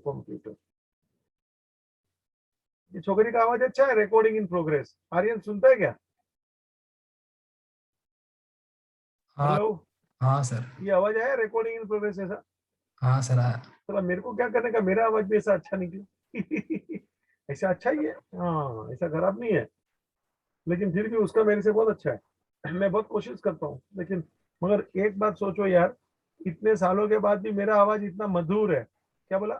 Computer. ये छोकरी का आवाज अच्छा है। Recording in progress. आर्यन सुनता है क्या? हाँ हेलो, हाँ सर। ये आवाज आया रिकॉर्डिंग इन प्रोग्रेस ऐसा? हाँ सर आया। चलो मेरे को क्या करने का, मेरा आवाज भी ऐसा अच्छा निकले। ऐसा अच्छा ही है, हाँ ऐसा खराब नहीं है, लेकिन फिर भी उसका मेरे से बहुत अच्छा है। मैं बहुत कोशिश करता हूँ, लेकिन मगर एक बात सोचो यार, इतने सालों के बाद भी मेरा आवाज इतना मधुर है। क्या बोला?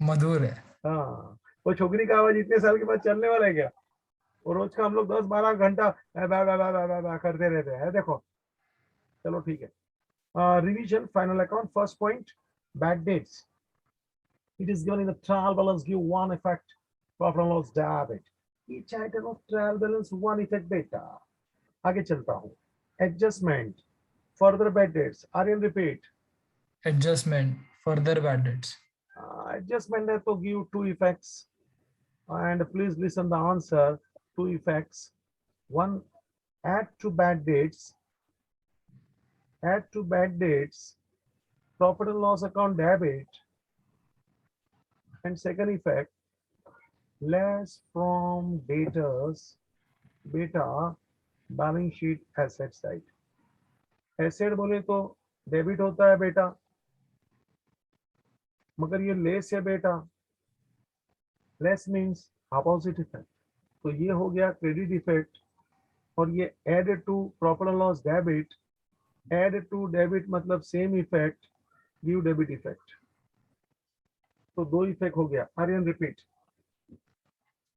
मधुर है। हाँ, वो छोकरी का आवाज इतने साल के बाद चलने वाला है क्या? वो रोज का हम लोग 10-12 घंटा बा बा बा बा बा बा करते रहते हैं, देखो। चलो ठीक है। Revision, final account, first point, bad debts. It is given in the trial balance give one effect, profit and loss debit. Each item of trial balance one effect beta. आगे चलता हूँ। Adjustment, further bad debts. Aryan repeat. Adjustment, further bad debts. Adjustment है तो give two effects, and please listen the answer. Two effects. One, add to bad dates. Add to bad dates. Profit and loss account debit. And second effect, less from debtors beta balance sheet asset side. Asset बोले तो debit होता है बेटा, मगर ये less है बेटा। Less means opposite effect, तो ये हो गया क्रेडिट इफेक्ट। और ये add to profit and loss debit. Add to debit मतलब same effect, give debit effect. तो दो इफेक्ट हो गया। Aryan repeat.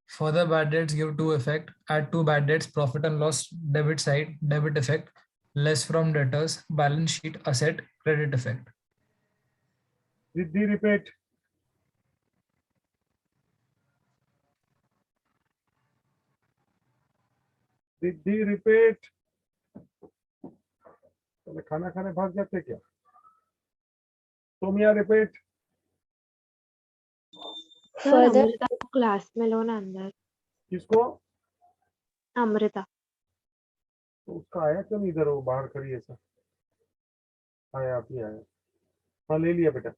Further bad debts give two effect. Add two bad debts, profit and loss debit side, debit effect. Less from debtors, balance sheet asset, credit effect. Riddhi repeat. Riddhi repeat. तो खाना खाने भाग जाते क्या? सोमिया रिपीट। सर फर्दर अमृता को class में लो ना अंदर। किसको? अमृता। तो उसका आया क्यों नहीं इधर? वो बाहर खड़ी है सर। आया, आप ही आया। हाँ ले लिया बेटा,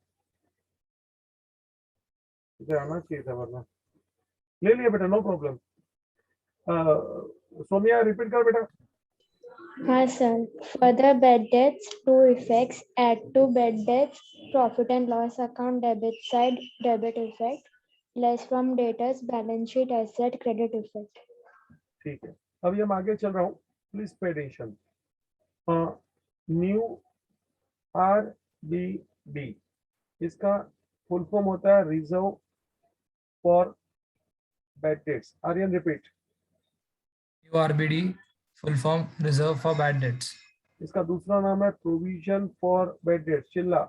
इधर आना चाहिए था वरना। ले लिया बेटा, नो प्रॉब्लम। सोमिया रिपीट कर बेटा। हाँ sir, further bad debts, two effects, add to bad debts, profit and loss account debit side, debit effect, less from debtors, balance sheet asset, credit effect. ठीक है, अभी हम आगे चल रहा हूँ, please pay attention. New R B D, इसका full form होता है reserve for bad debts. Aryan repeat. URBD, full form reserve for bad debts. इसका दूसरा नाम है प्रोविजन फॉर बैड डेट्स। चिल्ला।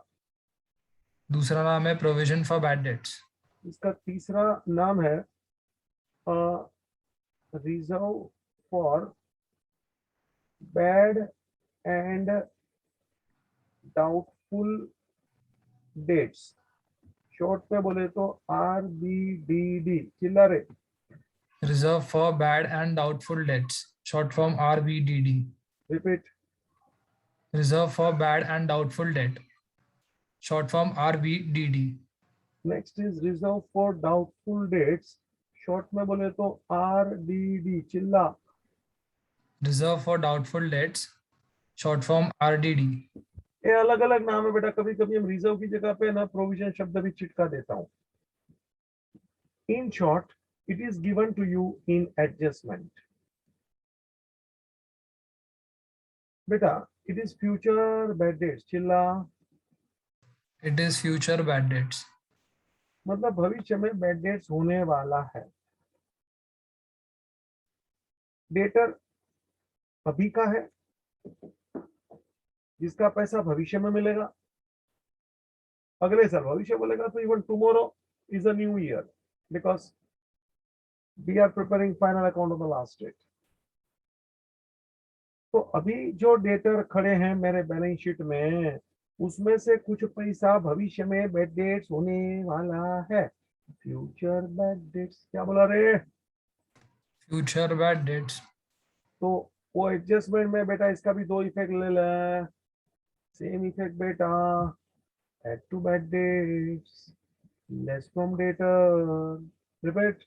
दूसरा नाम है प्रोविजन फॉर बैड डेट्स। इसका तीसरा नाम है reserve for bad and doubtful debts. Short पे बोले तो RBDD। चिल्ला रे। Reserve for bad and doubtful debts, short form RBDD. Repeat. Reserve for bad and doubtful debt, short form RBDD. Next is reserve for doubtful debts. Short में बोले तो RDD। चिल्ला। Reserve for doubtful debts, short form RDD. ये अलग अलग नाम है बेटा, कभी कभी हम रिजर्व की जगह पे ना प्रोविजन शब्द भी चिटका देता हूँ। In short, it is given to you in adjustment. बेटा, it is future bad debts. चिल्ला। It is future bad debts. मतलब भविष्य में बैड डेट्स होने वाला है। डेटर अभी का है, जिसका पैसा भविष्य में मिलेगा। अगले साल भविष्य बोलेगा तो even tomorrow is a new year, because we are preparing final account of the last date. तो अभी जो डेटर खड़े हैं मेरे बैलेंस शीट में, उसमें से कुछ पैसा भविष्य में बैड डेट्स होने वाला है। Future bad dates. क्या बोला रे? Future bad debts. तो वो एडजस्टमेंट में बेटा इसका भी दो इफेक्ट ले ले। सेम इफेक्ट बेटा, add to bad debts. less from debtor. Repeat.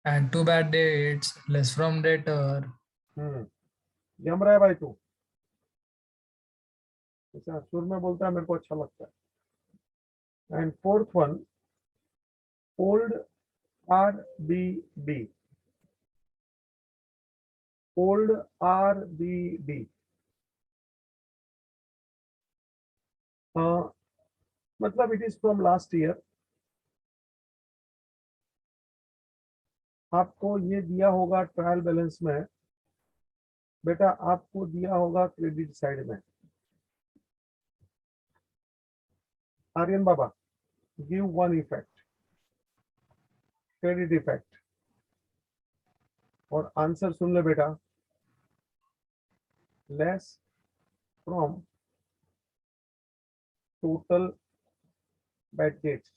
Add two bad debts, less from debtor. जम रहा है भाई तू, ऐसा सुर में बोलता है, मेरे को अच्छा लगता है. And fourth one, old RBD. Old RBD. मतलब it is from last year. आपको ये दिया होगा ट्रायल बैलेंस में, बेटा आपको दिया होगा क्रेडिट साइड में. आर्यन बाबा, give one effect, credit effect, और आंसर सुन ले बेटा. Less from total bad debts,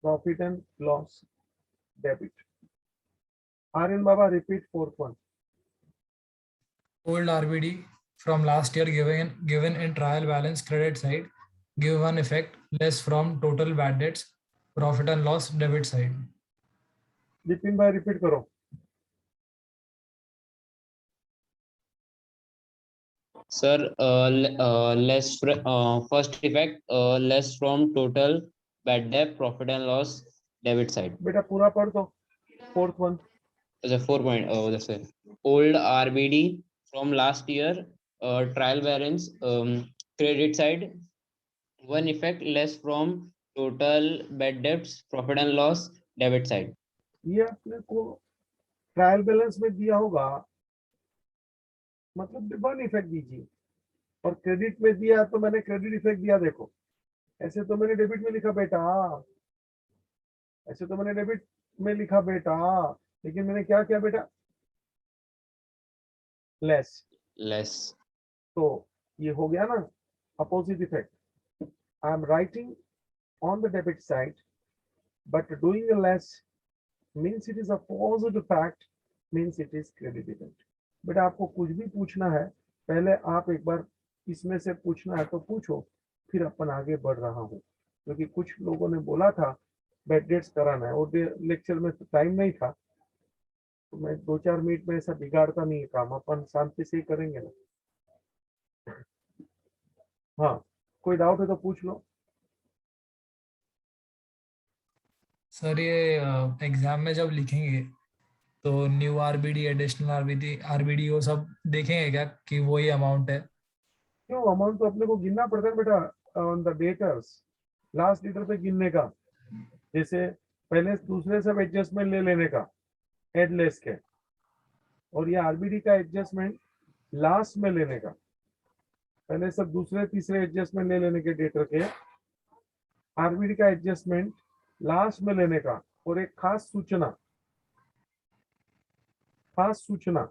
profit and loss debit. Aryan बाबा, repeat fourth one. Old RBD from last year given in trial balance credit side, give one effect, less from total bad debts, profit and loss debit side. Vipin भाई repeat करो. Sir, first effect, less from total bad debt, profit and loss debit side. बेटा पूरा पढ़ दो. Fourth one. The 4 point, that's it. Old RBD from last year, trial balance, credit side, one effect, less from total bad debts, profit and loss debit side. ये अपने को trial balance में दिया होगा, मतलब वन इफेक्ट दीजिए. और credit में दिया तो मैंने क्रेडिट इफेक्ट दिया. देखो ऐसे तो मैंने डेबिट में लिखा बेटा, ऐसे तो मैंने डेबिट में लिखा बेटा, लेकिन मैंने क्या किया बेटा, लेस. तो ये हो गया ना opposite effect. I am writing on the debit side but doing a less means it is a positive fact, means it is credit effect. बेटा आपको कुछ भी पूछना है, पहले आप एक बार इसमें से पूछना है तो पूछो, फिर अपन आगे बढ़ रहा हूँ. क्योंकि कुछ लोगों ने बोला था बैड डेट्स कराना है, और लेक्चर में तो टाइम नहीं था, तो मैं 2-4 मिनट में ऐसा बिगाड़ता नहीं है काम, अपन शांति से ही करेंगे ना. हाँ, कोई डाउट है तो पूछ लो. सर ये एग्जाम में जब लिखेंगे तो न्यू आरबीडी, एडिशनल आरबीडी वो सब देखेंगे क्या कि वही अमाउंट है? क्यों, अमाउंट तो अपने को गिनना पड़ता है बेटा. On the debtors last debtor पे गिनने का, जैसे पहले दूसरे सब एडजस्टमेंट ले लेने का एडलेस के, और ये आरबीडी का एडजस्टमेंट लास्ट में लेने का. पहले सब दूसरे तीसरे एडजस्टमेंट ले लेने के डेटर के, आरबीडी का एडजस्टमेंट लास्ट में लेने का. और एक खास सूचना,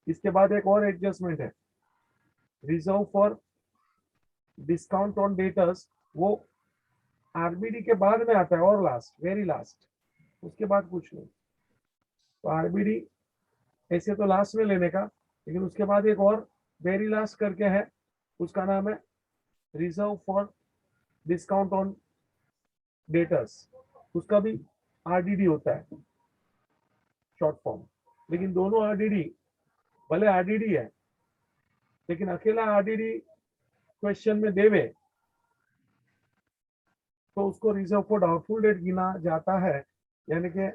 इसके बाद एक और एडजस्टमेंट है, reserve for discount on debtors. वो आरबीडी के बाद में आता है, और लास्ट, वेरी लास्ट, उसके बाद कुछ नहीं. तो आरबीडी ऐसे तो लास्ट में लेने का, लेकिन उसके बाद एक और वेरी लास्ट करके है, उसका नाम है reserve for discount on debtors. उसका भी आरडीडी होता है शॉर्ट फॉर्म. लेकिन दोनों आरडीडी, भले आरडीडी है, लेकिन अकेला आरडीडी क्वेश्चन में देवे तो उसको रिजर्व फॉर डाउटफुल डेट गिना जाता है, यानी कि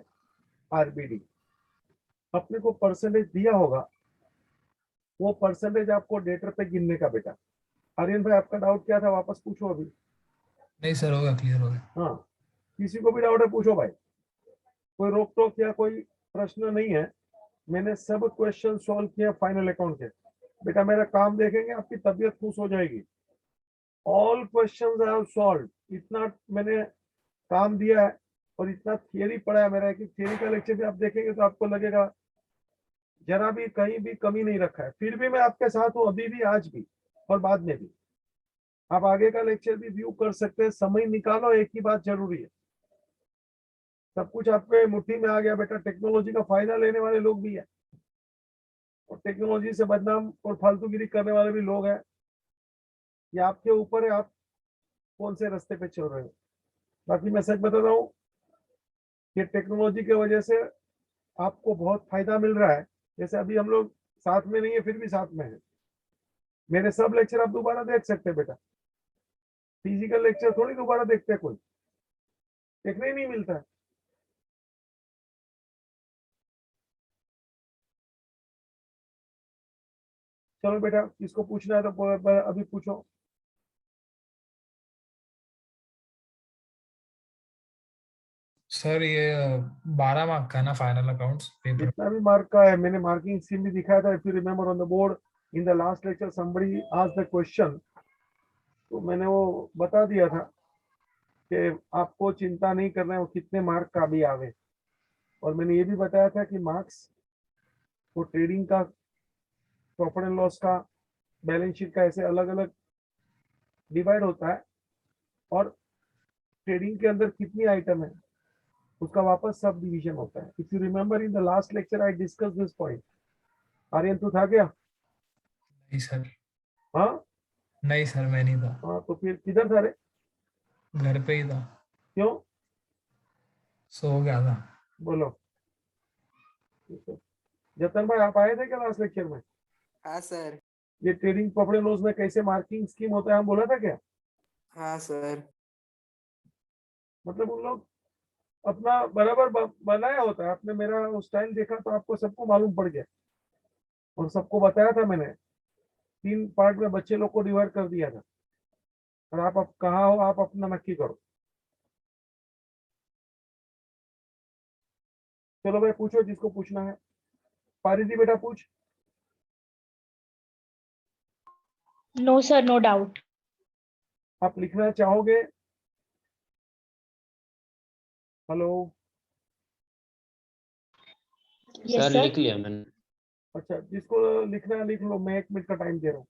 आरबीडी. अपने को परसेंटेज दिया होगा, वो परसेंटेज आपको डेटर पे गिनने का बेटा. आर्यन भाई आपका डाउट क्या था, वापस पूछो अभी. नहीं सर, होगा, क्लियर होगा. हाँ, किसी को भी डाउट है पूछो भाई, कोई रोक टोक या कोई प्रश्न नहीं है. मैंने सब क्वेश्चन सॉल्व किए फाइनल अकाउंट के. बेटा मेरा काम देखेंगे आपकी तबीयत खुश हो जाएगी. All questions I have solved. इतना मैंने काम दिया है और इतना थियरी पढ़ा है मेरा, कि थियरी का लेक्चर भी आप देखेंगे तो आपको लगेगा जरा भी कहीं भी कमी नहीं रखा है. फिर भी मैं आपके साथ हूँ, अभी भी, आज भी, और बाद में भी. आप आगे का लेक्चर भी व्यू कर सकते हैं. समय निकालो, एक ही बात जरूरी है, सब कुछ आपके मुट्ठी में आ गया बेटा. टेक्नोलॉजी का फायदा लेने वाले लोग भी है, और टेक्नोलॉजी से बदनाम और फालतूगिरी करने वाले भी लोग हैं. ये आपके ऊपर है, आप कौन से रास्ते पे चल रहे हो। बाकी मैं सच बता रहा हूँ कि टेक्नोलॉजी की वजह से आपको बहुत फायदा मिल रहा है। जैसे अभी हम लोग साथ में नहीं है, फिर भी साथ में है। मेरे सब लेक्चर आप दोबारा देख सकते हैं बेटा। फिजिकल लेक्चर थोड़ी दोबारा देखते हैं, कोई देखने ही नहीं मिलता है। चलो बेटा, किसको पूछना है तो अभी पूछो। सर ये 12 मार्क का है ना फाइनल अकाउंट्स पेपर? जितना भी मार्क का है, मैंने मार्किंग स्कीम भी दिखाया था। If you remember on the board in the last lecture somebody asked the question, तो मैंने वो बता दिया था कि आपको चिंता नहीं करना है वो कितने मार्क का भी आवे। और मैंने ये भी बताया था कि मार्क्स वो ट्रेडिंग का, प्रॉफिट एंड लॉस का, बैलेंस शीट का ऐसे अलग अलग डिवाइड होता है। और ट्रेडिंग के अंदर कितनी आइटम है उसका वापस सब डिवीजन होता है। If you remember in the last lecture I discuss this point. Aryan तू था क्या? नहीं सर, हाँ नहीं सर मैं नहीं था, हाँ, तो फिर किधर था रे? घर पे ही था, क्यों? सो गया था। बोलो। जतन भाई आप आए थे क्या लास्ट लेक्चर में? हाँ सर। ये ट्रेडिंग प्रॉफिट एंड लॉस में कैसे मार्किंग स्कीम होता है हम बोला था क्या? हाँ सर। मतलब उन लोग अपना बराबर बनाया होता है। आपने मेरा स्टाइल देखा तो आपको सबको मालूम पड़ गया। और सबको बताया था मैंने, 3 पार्ट में बच्चे लोग को डिवाइड कर दिया था। और आप अब कहाँ हो, आप अपना नक्की करो। चलो भाई पूछो जिसको पूछना है। पारिदी बेटा पूछ। No, sir, no doubt. आप लिखना चाहोगे? हेलो। Yes, sir sir. लिख लिया मैंने। अच्छा, जिसको लिखना है लिख लो, मैं 1 मिनट का टाइम दे रहा हूँ।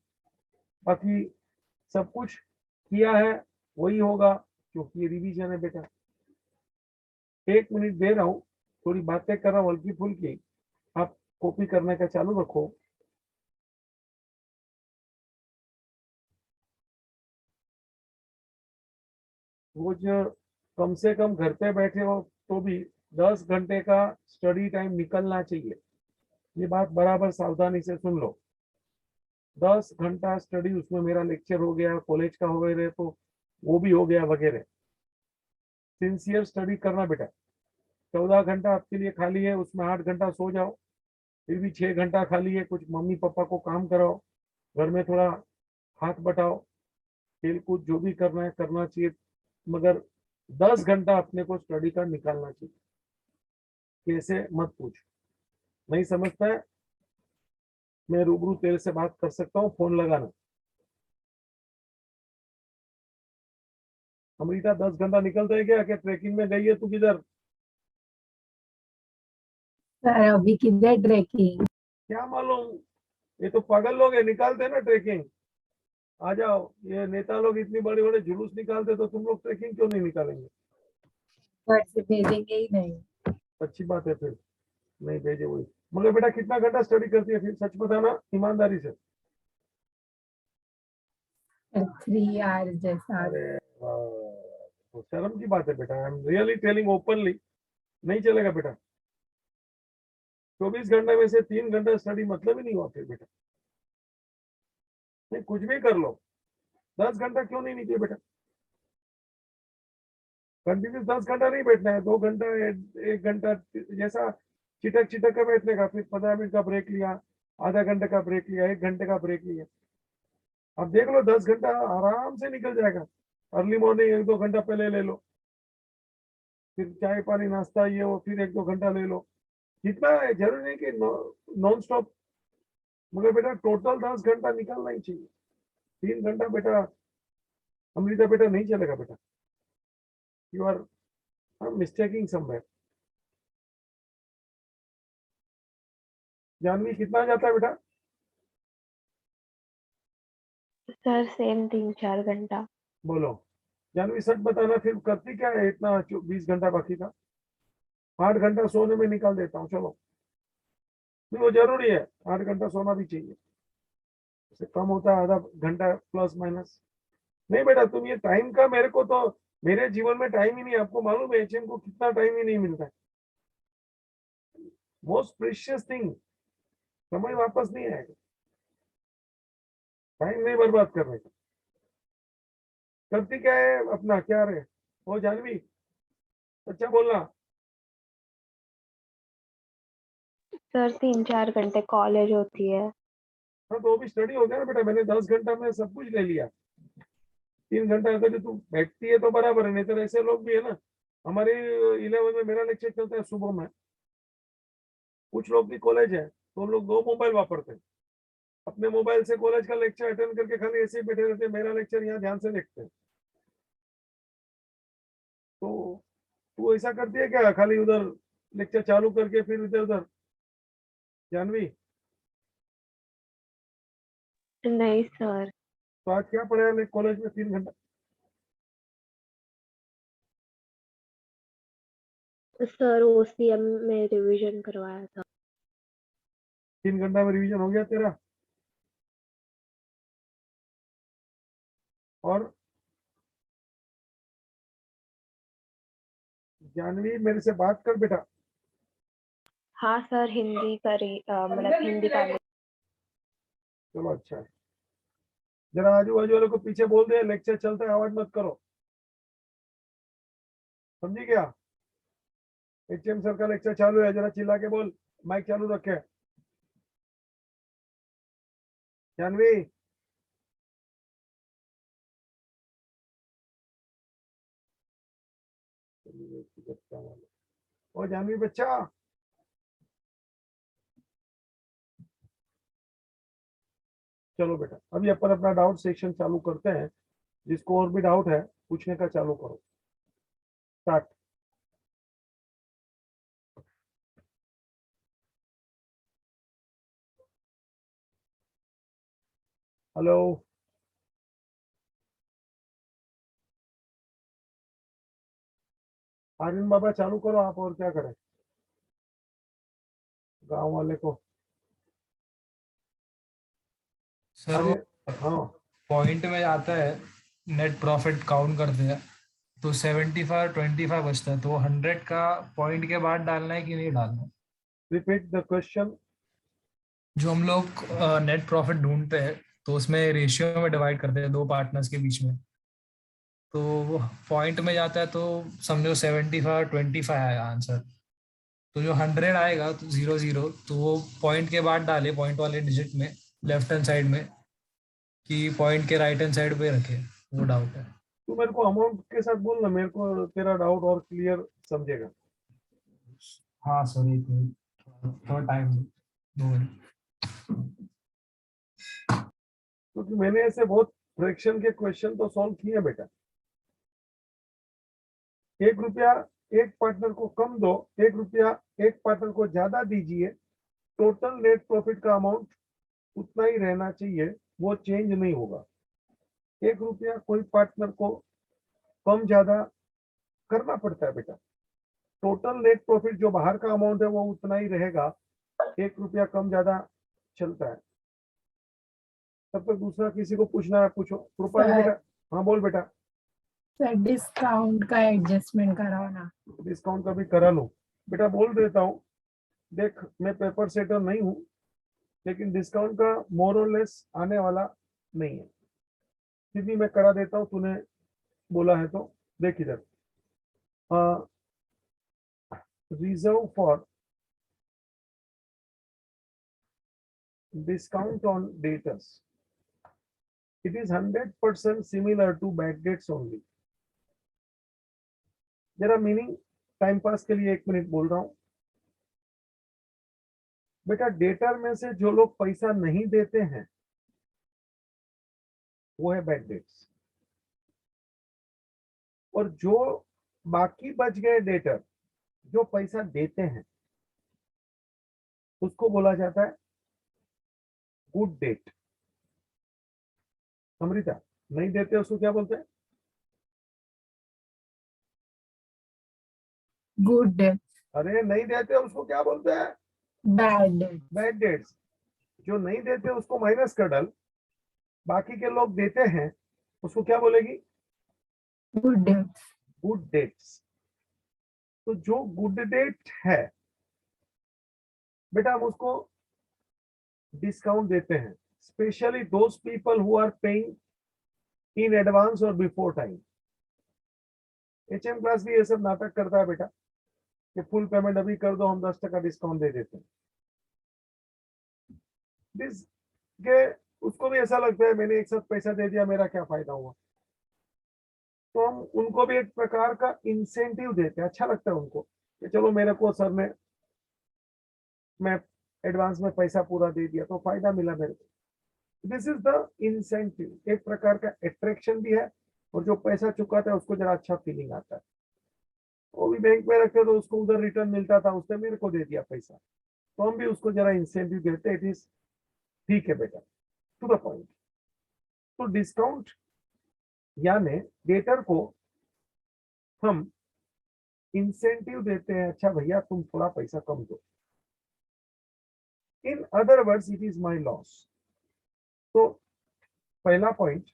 बाकी सब कुछ किया है वही होगा, क्योंकि ये रिवीजन है बेटा। 1 मिनट दे रहा हूँ, थोड़ी बातें कर रहा हूँ हल्की फुल्की। आप कॉपी करने का चालू रखो। रोज कम से कम घर पे बैठे हो तो भी 10 घंटे का स्टडी टाइम निकलना चाहिए। ये बात बराबर सावधानी से सुन लो। 10 घंटा स्टडी, उसमें मेरा लेक्चर हो गया, कॉलेज का हो गया तो वो भी हो गया वगैरह। सिंसियर स्टडी करना बेटा। 14 घंटा आपके लिए खाली है, उसमें 8 घंटा सो जाओ। फिर भी 6 घंटा खाली है, कुछ मम्मी पापा को काम कराओ, घर में थोड़ा हाथ बटाओ, खेल कूद जो भी करना है करना चाहिए। मगर 10 घंटा अपने को स्टडी का निकालना चाहिए। कैसे मत पूछ, नहीं समझता है मैं रूबरू तेरे से बात कर सकता हूँ, फोन लगाना। अमृता 10 घंटा निकलता है क्या ट्रैकिंग में गई है तू किधर? सर अभी किधर ट्रैकिंग? क्या मालूम, ये तो पागल लोग है, निकालते ना ट्रैकिंग। आ जाओ, ये नेता लोग इतनी बड़े बड़े जुलूस निकालते तो तुम लोग ट्रैकिंग क्यों नहीं निकालेंगे? घर से भेजेंगे ही नहीं। अच्छी बात है, फिर नहीं भेजे वही। मगर बेटा कितना घंटा स्टडी करती है फिर, सच बताना ईमानदारी से। 3 आवर्स जैसा। अरे तो शर्म की बात है बेटा, I am really telling openly. नहीं चलेगा बेटा। 24 घंटे में से 3 घंटा स्टडी मतलब ही नहीं हुआ फिर बेटा। नहीं, कुछ भी कर लो, 10 घंटा क्यों नहीं निकले बेटा? कंटिन्यूस 10 घंटा नहीं बैठना है, 2 घंटा 1 घंटा जैसा चिटक चिटक कर बैठने का। फिर 15 मिनट का ब्रेक लिया, आधा घंटे का ब्रेक लिया, 1 घंटे का ब्रेक लिया। अब देख लो 10 घंटा आराम से निकल जाएगा। अर्ली मॉर्निंग 1-2 घंटा पहले ले लो, फिर चाय पानी नाश्ता ये वो, फिर 1-2 घंटा ले लो। जितना है, जरूरी नहीं कि नॉन स्टॉप। मगर बेटा टोटल 10 घंटा निकलना ही चाहिए। 3 घंटा बेटा अमृता बेटा नहीं चलेगा बेटा। You are mistaking somewhere. Janvi कितना जाता है बेटा? सर सेम 3-4 घंटा। बोलो जानवी, सच बताना, फिर करती क्या है इतना 20 घंटा बाकी था? 8 घंटा सोने में निकाल देता हूँ, चलो। नहीं, वो जरूरी है, 8 घंटा सोना भी चाहिए। इससे कम होता है आधा घंटा प्लस माइनस। नहीं बेटा, तुम ये टाइम का, मेरे को तो मेरे जीवन में टाइम ही नहीं, आपको मालूम है एचएम को कितना टाइम ही नहीं मिलता है। मोस्ट प्रीशियस थिंग, समय वापस नहीं आएगा, टाइम नहीं बर्बाद करने का। करती क्या है अपना, क्या रे वो जानवी, अच्छा बोलना। सर 3-4 घंटे कॉलेज होती है। हाँ तो वो भी स्टडी हो गया ना बेटा, मैंने 10 घंटा में सब कुछ ले लिया। 3 घंटा अगर जो तू बैठती है तो बराबर है, नहीं तो ऐसे लोग भी है ना। हमारे 11 में मेरा लेक्चर चलता है सुबह में, कुछ लोग भी कॉलेज है तो हम लोग 2 मोबाइल वापरते हैं। अपने मोबाइल से कॉलेज का लेक्चर अटेंड करके खाली ऐसे ही बैठे रहते हैं, मेरा लेक्चर यहाँ ध्यान से देखते हैं। तो तू ऐसा करती है क्या, खाली उधर लेक्चर चालू करके फिर इधर उधर? जानवी, नहीं सर। तो आज क्या पढ़ाया कॉलेज में 3 घंटा? सर ओसीएम में रिवीजन करवाया था। 3 घंटा में रिवीजन हो गया तेरा? और जानवी मेरे से बात कर बेटा। हाँ सर, हिंदी करी, मतलब हिंदी का। चलो अच्छा है, जरा आजू बाजू वालों को पीछे बोल दे लेक्चर चलता है, आवाज मत करो, समझी क्या? एचएम सर का लेक्चर चालू है, जरा चिल्ला के बोल, माइक चालू रखे। जानवी, ओ जानवी बच्चा, चलो बेटा अभी अपन अपना डाउट सेक्शन चालू करते हैं। जिसको और भी डाउट है पूछने का चालू करो, स्टार्ट। हेलो, आर्यन बाबा चालू करो आप, और क्या करें गांव वाले को। सर अरे वो हाँ, पॉइंट में आता है, नेट प्रॉफिट काउंट करते हैं तो 75-25 बचता है, तो 100 का पॉइंट के बाद डालना है कि नहीं डालना है? Repeat the question. जो हम लोग नेट प्रॉफिट ढूंढते हैं तो उसमें रेशियो में डिवाइड करते हैं 2 पार्टनर्स के बीच में, तो वो पॉइंट में जाता है तो समझो 75-25 आएगा आंसर। तो जो 100 आएगा तो 00, तो वो पॉइंट के बाद डाले, पॉइंट वाले डिजिट में लेफ्ट हैंड साइड में, कि पॉइंट के राइट हैंड साइड पे रखे, वो डाउट है। तू मेरे को अमाउंट के साथ बोल ना, मेरे को तेरा डाउट और क्लियर समझेगा। हाँ सर, एक मिनट, थोड़ा टाइम 2 मिनट। क्योंकि मैंने ऐसे बहुत फ्रैक्शन के क्वेश्चन तो सॉल्व किए बेटा। 1 रुपया एक पार्टनर को कम दो, 1 रुपया एक पार्टनर को ज्यादा दीजिए, टोटल नेट प्रॉफिट का अमाउंट उतना ही रहना चाहिए, वो चेंज नहीं होगा। 1 रुपया कोई पार्टनर को कम ज्यादा करना पड़ता है बेटा, टोटल नेट प्रॉफिट जो बाहर का अमाउंट है वो उतना ही रहेगा, 1 रुपया कम ज्यादा चलता है। तब तक दूसरा किसी को पूछना है पूछो। रूपाली सर। बेटा, हाँ बोल बेटा। सर डिस्काउंट का एडजस्टमेंट कराओ ना। डिस्काउंट का भी करा लो बेटा, बोल देता हूँ। देख मैं पेपर सेटर नहीं हूँ, लेकिन डिस्काउंट का मोर और लेस आने वाला नहीं है, फिर भी मैं करा देता हूँ, तूने बोला है तो। देख इधर, reserve for discount on debtors, it is 100% similar to back dates only। जरा मीनिंग टाइम पास के लिए 1 मिनट बोल रहा हूं बेटा। डेटर में से जो लोग पैसा नहीं देते हैं वो है बैक डेट्स, और जो बाकी बच गए डेटर जो पैसा देते हैं उसको बोला जाता है गुड डेट। अमृता, नहीं देते उसको क्या बोलते हैं? Good debt. अरे नहीं देते उसको क्या बोलते हैं? Bad debt. Bad debts. जो नहीं देते उसको माइनस कर डाल, बाकी के लोग देते हैं उसको क्या बोलेगी? Good debts. Good debts. तो जो गुड डेट है बेटा हम उसको डिस्काउंट देते हैं, specially those people who are paying in advance और बिफोर टाइम। HM क्लास भी ये सब नाटक करता है बेटा कि फुल पेमेंट अभी कर दो, हम 10% डिस्काउंट दे देते हैं। दिस के उसको भी ऐसा लगता है मैंने एक साथ पैसा दे दिया, मेरा क्या फायदा हुआ। तो हम उनको भी एक प्रकार का इंसेंटिव देते हैं, अच्छा लगता है उनको कि चलो मेरे को सर ने, मैं एडवांस में पैसा पूरा दे दिया तो फायदा मिला मेरे को। दिस इज द इंसेंटिव, एक प्रकार का अट्रैक्शन भी है, और जो पैसा चुकाता है उसको जरा अच्छा फीलिंग आता है। वो भी बैंक में रखे तो उसको उधर रिटर्न मिलता था, उसने मेरे को दे दिया पैसा, तो हम भी उसको जरा इंसेंटिव देते हैं। इट इज ठीक है बेटा, टू द पॉइंट। तो डिस्काउंट यानी डेटर को हम इंसेंटिव देते हैं, अच्छा भैया तुम थोड़ा पैसा कम दो। In other words it is my loss. तो पहला point,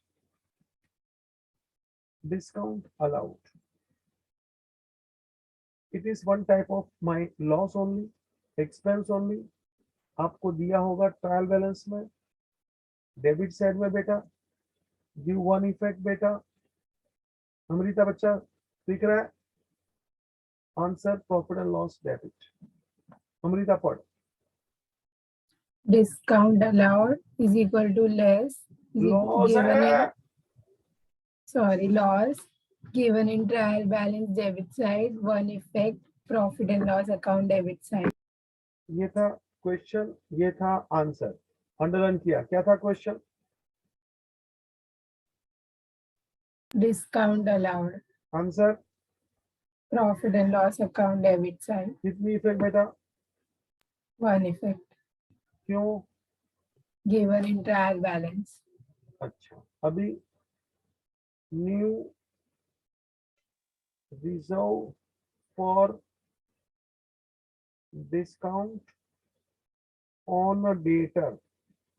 discount allowed, it is one type of my loss only, expense only. आपको दिया होगा ट्रायल बैलेंस में, डेबिट साइड में बेटा, गिव वन इफेक्ट बेटा। अमृता बच्चा दिख रहा है? Answer profit and loss debit. Amrita पढ़। Discount allowed is equal to less loss given है, in loss given in trial balance debit side, one effect profit and loss account debit side. ये था question, ये था आंसर। अंडरलाइन किया, क्या था question? Discount allowed, answer profit and loss account debit side, कितनी effect बेटा? one effect क्यों? given in trial balance. अच्छा, अभी new reserve for discount on a debtor,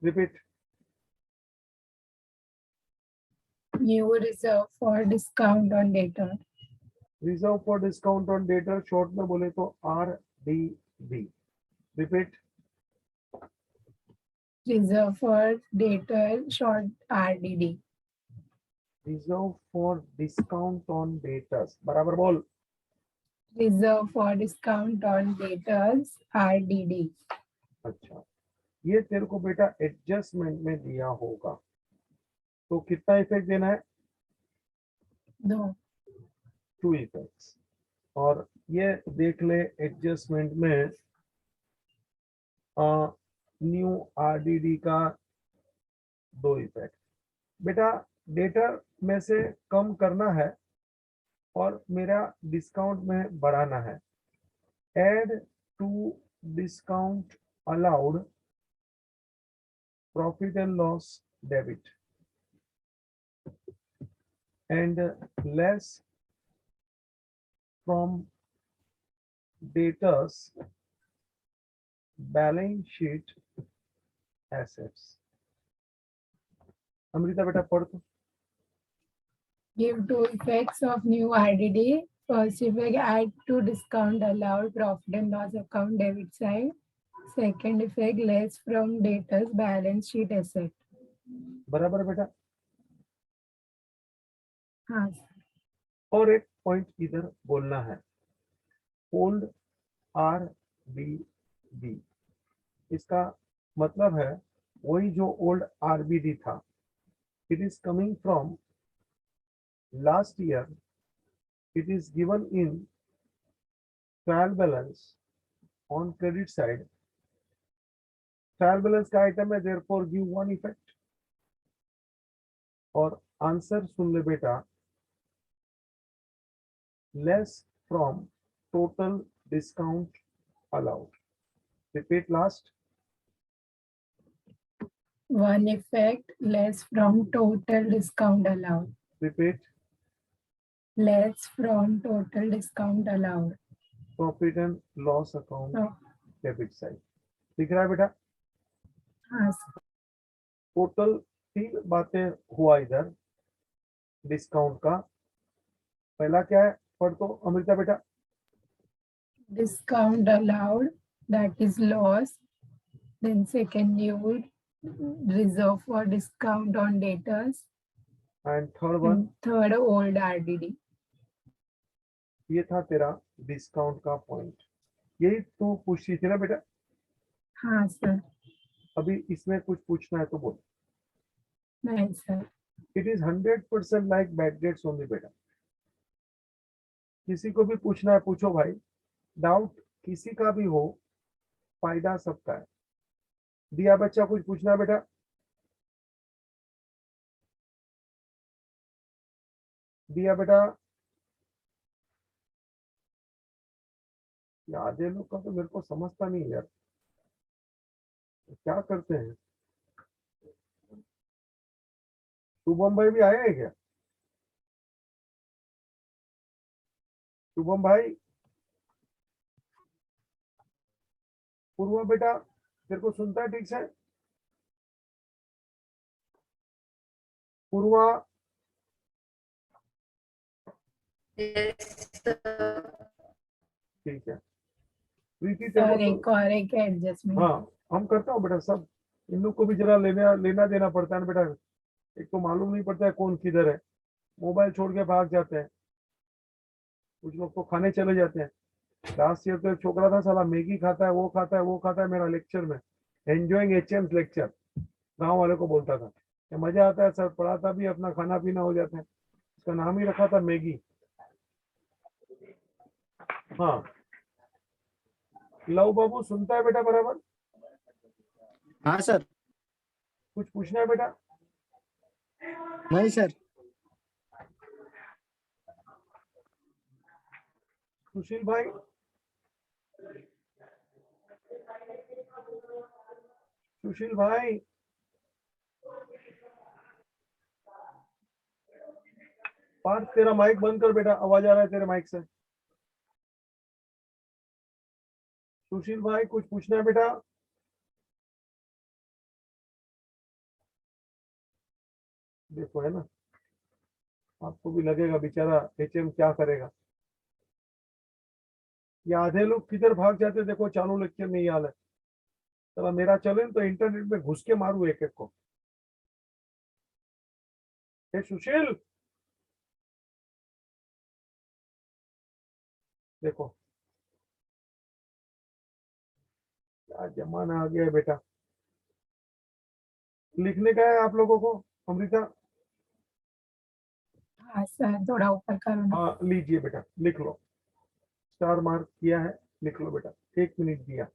repeat. New reserve for discount on data. Reserve for discount on debtor, short में बोले तो RDD, repeat. Reserve for data short RDD. Reserve for discount on debtors, बराबर बोल। Reserve for discount on data's RDD. अच्छा, ये तेरे को बेटा एडजस्टमेंट में दिया होगा, तो कितना इफेक्ट देना है? No. 2 इफेक्ट्स। और ये देख ले एडजस्टमेंट में न्यू RDD का 2 इफेक्ट। बेटा डेटर में से कम करना है और मेरा डिस्काउंट में बढ़ाना है। Add to discount allowed profit and loss debit and less from debtors balance sheet assets. Amrita बेटा पढ़ तो। Give two effects of new RDD. First effect, add to discount allowed profit and loss account debit side. Second effect, less from data's balance sheet asset. बराबर बेटा। हाँ और एक point इधर बोलना है, ओल्ड RBD, इसका मतलब है वही जो ओल्ड RBD था। It is coming from last year, it is given in trial balance on credit side. Trial balance का आइटम है, देयरफॉर गिव वन इफेक्ट। और आंसर सुन ले बेटा, less from total discount allowed. Repeat last. one effect, less from total discount allowed. Repeat. Less from total discount allowed. Profit and loss account Oh, debit side. दिख रहा है बेटा? हाँ total 3 बातें हुआ इधर। डिस्काउंट का पहला क्या है, पढ़ तो अमृता बेटा। Discount allowed, that is loss. Then second, you would reserve for discount on debtors. And third one, And third, old RDD. ये था तेरा डिस्काउंट का पॉइंट, यही तू पूछती थी ना बेटा। हाँ सर। अभी इसमें कुछ पूछना है तो बोल। नहीं sir. It is 100% like bad debts only बेटा। किसी को भी पूछना है पूछो भाई, डाउट किसी का भी हो, फायदा सबका है। दिया बच्चा कुछ पूछना है बेटा? दिया बेटा, आधे लोग का तो मेरे को समझता नहीं यार, क्या करते हैं। शुभम भाई भी आए हैं क्या? शुभम भाई, पूर्वा बेटा तेरे को सुनता है ठीक से? पूर्वा, ठीक है। प्रीति तेरे सर को एक और एक एडजस्टमेंट। हाँ हम करता हूँ बेटा सब, इन लोग को भी जरा लेना लेना देना पड़ता है ना बेटा। एक तो मालूम नहीं पड़ता है कौन किधर है, मोबाइल छोड़ के भाग जाते हैं, कुछ लोग तो खाने चले जाते हैं। लास्ट ईयर तो एक छोकरा था साला मैगी खाता है, वो खाता है, वो खाता है, मेरा लेक्चर में एंजॉइंग एचएम लेक्चर गांव वाले को बोलता था कि मजा आता है सर, पढ़ाता भी, अपना खाना पीना हो जाता है। उसका नाम ही रखा था मैगी। हाँ लव बाबू सुनता है बेटा बराबर? हाँ सर। कुछ पूछना है बेटा? नहीं सर। सुशील भाई, सुशील भाई, पार्थ तेरा माइक बंद कर बेटा, आवाज आ रहा है तेरे माइक से। सुशील भाई कुछ पूछना है बेटा? देखो है ना, आपको भी लगेगा बेचारा एचएम क्या करेगा। ये आधे लोग किधर भाग जाते, देखो चालू लेक्चर में ही हाल है। चला मेरा चले तो इंटरनेट में घुस के मारू एक एक को। हे सुशील, देखो क्या जमाना आ गया है बेटा। लिखने का है आप लोगों को अमृता? हाँ सर थोड़ा ऊपर करो ना। हाँ लीजिए बेटा, लिख लो, स्टार मार्क किया है, लिख लो बेटा, 1 मिनट दिया।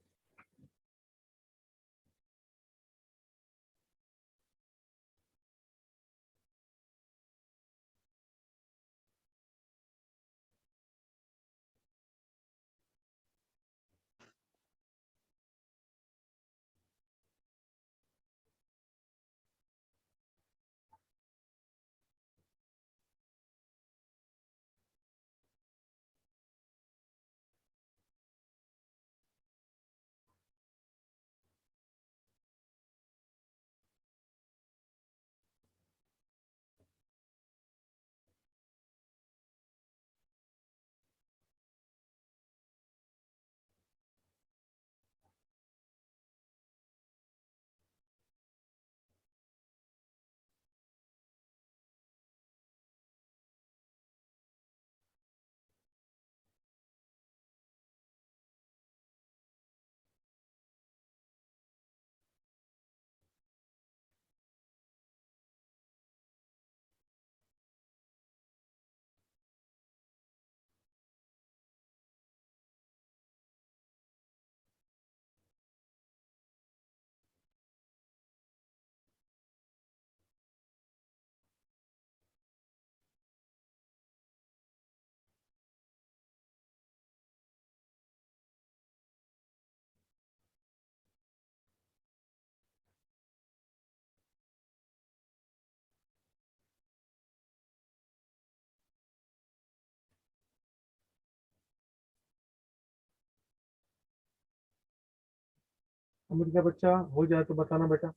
अमृता बच्चा हो जाए तो बताना बेटा।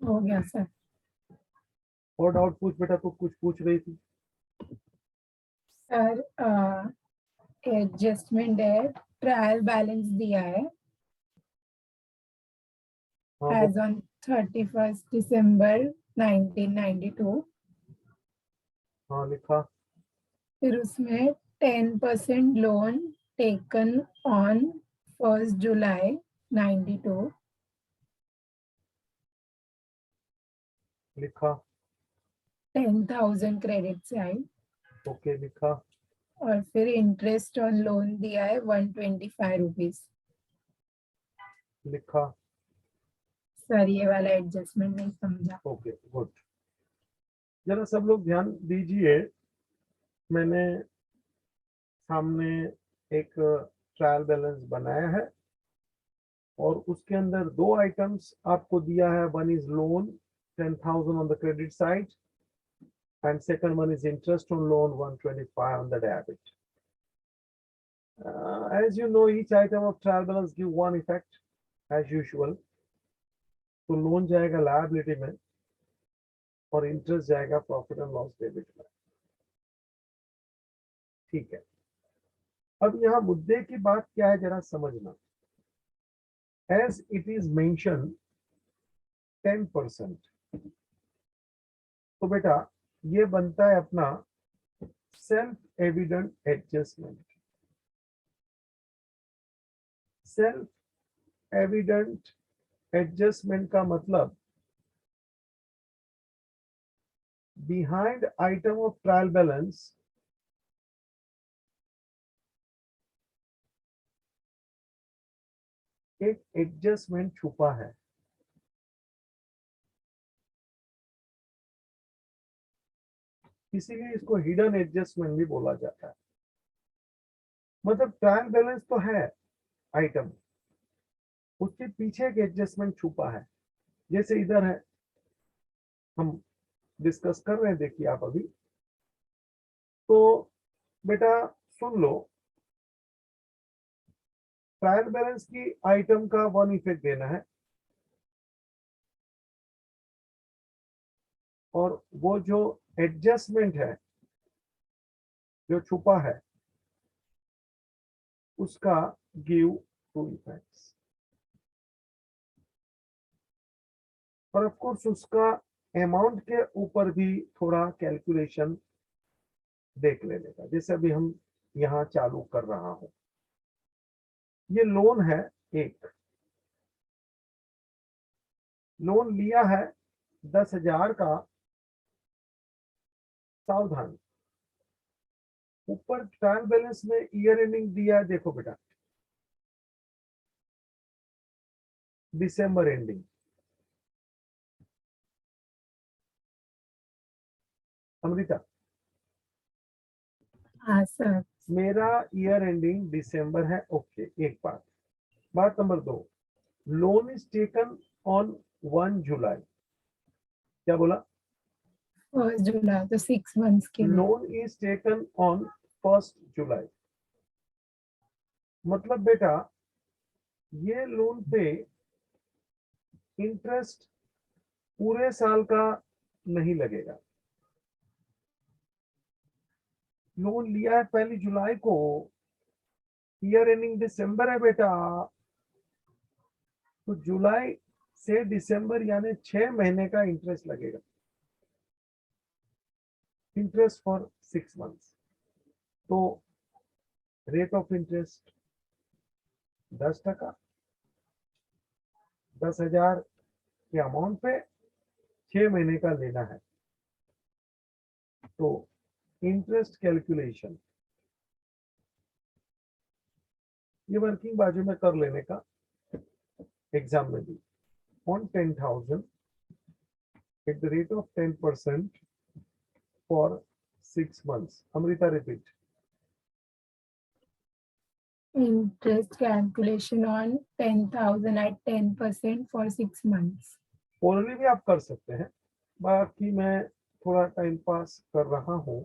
हो गया सर। और डाउट पूछ बेटा, तू कुछ पूछ रही थी। सर एडजस्टमेंट है, ट्रायल बैलेंस दिया है हाँ एज ऑन 31 दिसंबर 1992। हाँ लिखा। फिर उसमें 10% लोन टेकन ऑन 1 जुलाई 92, लिखा। 10,000 क्रेडिट साइड। ओके लिखा। और फिर इंटरेस्ट ऑन लोन दिया है 125 रुपीज। लिखा। सर ये वाला एडजस्टमेंट नहीं समझा। Okay good. जरा सब लोग ध्यान दीजिए, मैंने सामने एक ट्रायल बैलेंस बनाया है और उसके अंदर दो आइटम्स आपको दिया है। One is loan 10,000 on the credit side and second one is interest on loan 125 on the debit. As you know, each item of trial balance give one effect as usual. तो loan जाएगा liability में और interest जाएगा profit and loss debit में। ठीक है, अब यहाँ मुद्दे की बात क्या है जरा समझना। एज इट इज मेंशन 10%, तो बेटा ये बनता है अपना self evident adjustment. Self evident adjustment का मतलब behind item of trial balance एक एडजस्टमेंट छुपा है। इसीलिए इसको हिडन एडजस्टमेंट भी बोला जाता है। मतलब ट्रायल बैलेंस तो है आइटम, उसके पीछे एक एडजस्टमेंट छुपा है। जैसे इधर है, हम डिस्कस कर रहे हैं, देखिए आप अभी। तो बेटा सुन लो, ट्रायल बैलेंस की आइटम का वन इफेक्ट देना है और वो जो एडजस्टमेंट है जो छुपा है उसका गिव टू इफेक्ट्स। और ऑफ कोर्स उसका अमाउंट के ऊपर भी थोड़ा कैलकुलेशन देख लेने का, जैसे अभी हम यहाँ चालू कर रहा हूं। ये लोन है, एक लोन लिया है 10,000 का, सावधान। ऊपर ट्रायल बैलेंस में ईयर एंडिंग दिया है, देखो बेटा दिसंबर एंडिंग। अमृता हाँ सर। मेरा ईयर एंडिंग दिसंबर है, ओके। एक बात number 2, loan is taken on 1 जुलाई। क्या बोला? 1 जुलाई, तो 6 मंथ्स के लिए। लोन इज टेकन ऑन 1 जुलाई। मतलब बेटा ये लोन पे इंटरेस्ट पूरे साल का नहीं लगेगा। लोन लिया है 1 जुलाई को, ईयर एंडिंग दिसंबर है बेटा, तो जुलाई से दिसंबर यानी 6 महीने का इंटरेस्ट लगेगा। Interest for 6 months. तो रेट ऑफ इंटरेस्ट 10%, 10,000 के अमाउंट पे 6 महीने का लेना है। तो इंटरेस्ट कैलकुलेशन ये वर्किंग बाजू में कर लेने का, एग्जाम में भी। On 10,000 at the rate of 10% for 6 months। Amrita repeat. Interest calculation on 10,000 at 10% for 6 months. Orally भी आप कर सकते हैं, बाकी मैं थोड़ा टाइम पास कर रहा हूँ।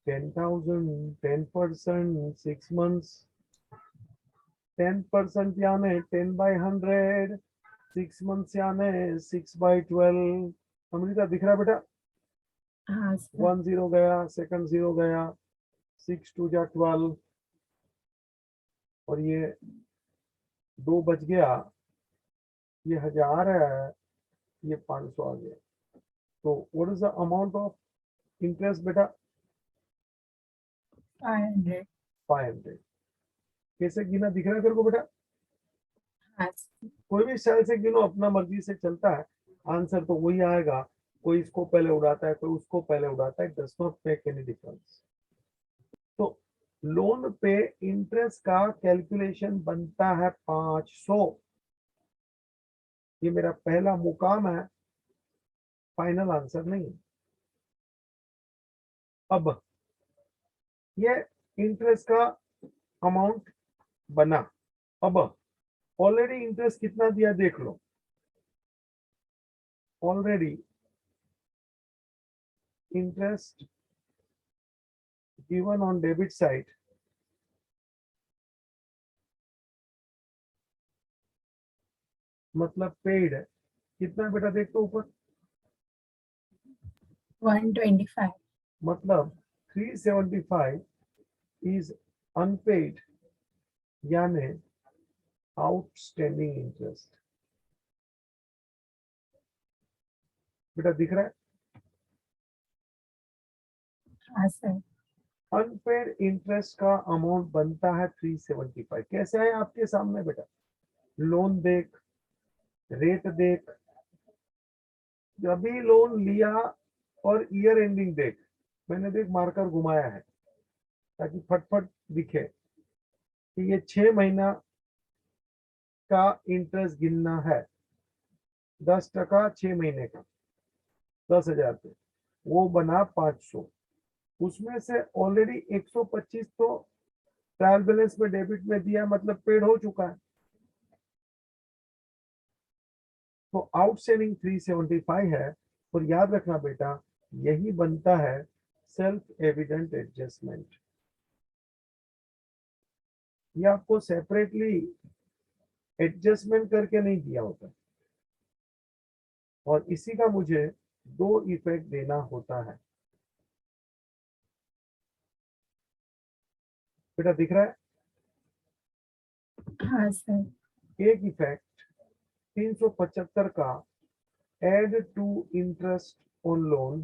10,000 10% 6 months, 10% यानी 10/100, 6 months यानी 6/12। अमृता दिख रहा है बेटा? हाँ सर 1 0 गया, सेकंड 0 गया, 6 2 जा 12, और ये 2 बच गया, ये 1000 है, ये 500 आ गया। तो what is the amount of interest बेटा? 500। 500। कैसे गिना दिख रहा है तेरे को बेटा? हाँ सर कोई भी सेल से गिनो, अपना मर्जी से चलता है, आंसर तो वही आएगा। कोई इसको पहले उड़ाता है, कोई उसको पहले उड़ाता है, does not make any difference. तो लोन पे इंटरेस्ट का कैलकुलेशन बनता है 500। ये मेरा पहला मुकाम है, फाइनल आंसर नहीं। अब ये इंटरेस्ट का अमाउंट बना। अब ऑलरेडी इंटरेस्ट कितना दिया देख लो। Already interest given on debit side मतलब पेड कितना बेटा? देख तो ऊपर, 125। मतलब 375 इज अनपेड, यानी आउटस्टैंडिंग इंटरेस्ट। बेटा दिख रहा है? हाँ सर अनपेड इंटरेस्ट का अमाउंट बनता है 375। कैसे है आपके सामने बेटा? लोन देख, रेट देख, जब भी लोन लिया, और ईयर एंडिंग देख। मैंने देख मार्कर घुमाया है ताकि फटफट दिखे कि ये 6 महीना का इंटरेस्ट गिनना है। 10% 6 महीने का 10,000 पे, वो बना 500। उसमें से ऑलरेडी 125 तो ट्रायल बैलेंस में डेबिट में दिया, मतलब पेड हो चुका है। तो आउटस्टैंडिंग 375 है। और याद रखना बेटा, यही बनता है सेल्फ एविडेंट एडजस्टमेंट। ये आपको सेपरेटली एडजस्टमेंट करके नहीं दिया होता, और इसी का मुझे 2 इफेक्ट देना होता है। बेटा दिख रहा है? हाँ सर एक इफेक्ट 375 का, add to interest on loan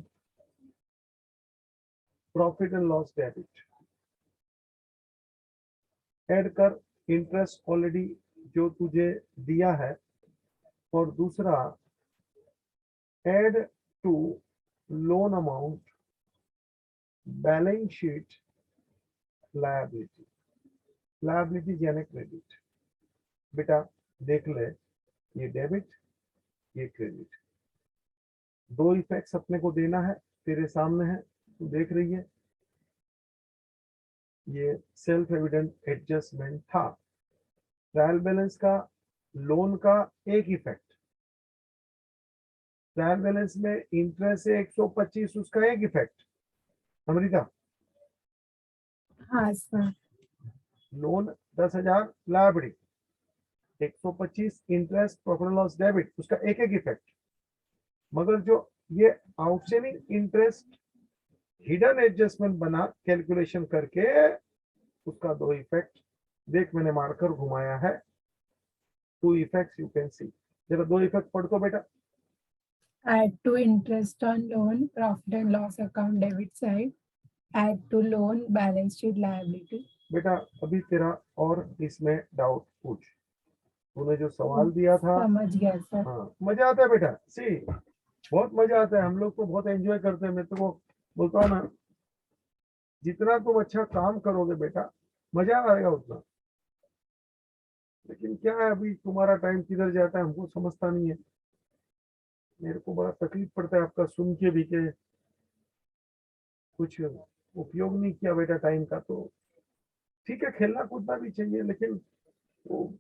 profit and loss debit. Add कर इंटरेस्ट ऑलरेडी जो तुझे दिया है, और दूसरा add to loan amount balance sheet liability. Liability यानी क्रेडिट। बेटा देख ले, ये डेबिट, ये क्रेडिट, 2 इफेक्ट्स अपने को देना है। तेरे सामने है, तू देख रही है। ये सेल्फ एविडेंट एडजस्टमेंट था। ट्रायल बैलेंस का, लोन का एक इफेक्ट, ट्रायल बैलेंस में इंटरेस्ट है 125, उसका एक इफेक्ट। अमृता, हाँ sir loan 10,000 liability, 125 interest profit loss debit, उसका एक एक इफेक्ट। मगर जो ये आउटस्टैंडिंग इंटरेस्ट हिडन एडजस्टमेंट बना कैलकुलेशन करके, उसका 2 इफेक्ट। देख मैंने मार्कर घुमाया है, 2 इफेक्ट्स यू कैन सी। जरा 2 इफेक्ट पढ़ दो बेटा। add to interest on loan profit and loss account debit side, add to loan balance sheet liability। बेटा अभी तेरा और इसमें डाउट पूछ। तूने जो सवाल दिया था, समझ गया सर। हाँ मजा आता है बेटा। सी बहुत मजा आता है, हम लोग तो बहुत एंजॉय करते हैं। मैं तो बोलता हूँ ना, जितना तुम अच्छा काम करोगे बेटा, मजा आएगा उतना। लेकिन क्या है, अभी तुम्हारा टाइम किधर जाता है हमको समझता नहीं है। मेरे को बड़ा तकलीफ पड़ता है आपका सुन के भी, के कुछ उपयोग नहीं किया बेटा टाइम का। तो ठीक है, खेलना कूदना भी चाहिए, लेकिन वो